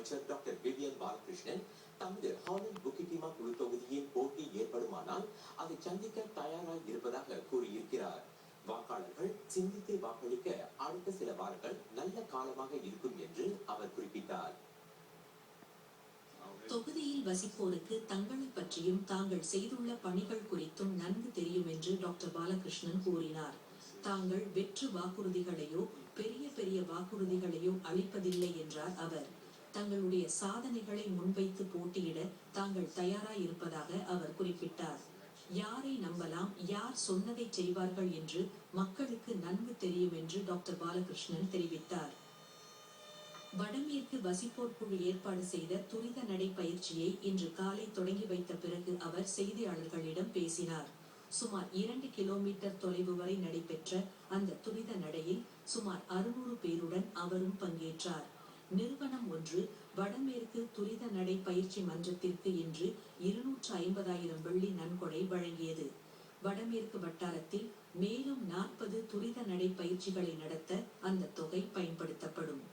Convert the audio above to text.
அமைச்சர் doctor Vivian Balakrishnan தமது Haaland புக்கிட்டிமா குழு தொகுதியின் போட்டி ஏற்படுமானால் அதை சந்திக்க தயாராக இருப்பதாக கூறியிருக்கிறார். வாக்காளர்கள் சிந்தித்து வாக்களிக்க அடுத்த சில வாரங்கள் நல்ல காலமாக இருக்கும் என்று அவர் குறிப்பிட்டார். தொகுதியில் வசிப்போருக்கு தங்களை பற்றியும் தாங்கள் செய்துள்ள பணிகள் குறித்தும் நன்கு தெரியும் என்று டாக்டர் பாலகிருஷ்ணன் கூறினார். தாங்கள் வெற்று வாக்குறுதிகளையோ பெரிய பெரிய வாக்குறுதிகளையோ அளிப்பதில்லை என்றார் அவர். தங்களுடைய சாதனைகளை முன்வைத்து போட்டியிட தாங்கள் தயாராயிருப்பதாக அவர் குறிப்பிட்டார். யாரை நம்பலாம், யார் சொன்னதை செய்வார்கள் என்று மக்களுக்கு நன்கு தெரியும் என்று டாக்டர் பாலகிருஷ்ணன் தெரிவித்தார். வடமேற்கு வசிப்போர் குழு ஏற்பாடு செய்த துரித நடை பயிற்சியை இன்று காலை தொடங்கி வைத்த பிறகு அவர் செய்தியாளர்களிடம் பேசினார். சுமார் 2 கிலோமீட்டர் தொலைவு வரை நடைபெற்ற அந்த துரித நடையில் சுமார் 600 பேருடன் அவரும் பங்கேற்றார். நிறுவனம் ஒன்று வடமேற்கு துரித நடை பயிற்சி மன்றத்திற்கு இன்று 250,000 வெள்ளி நன்கொடை வழங்கியது. வடமேற்கு வட்டாரத்தில் மேலும் 40 துரித நடை பயிற்சிகளை நடத்த அந்த தொகை பயன்படுத்தப்படும்.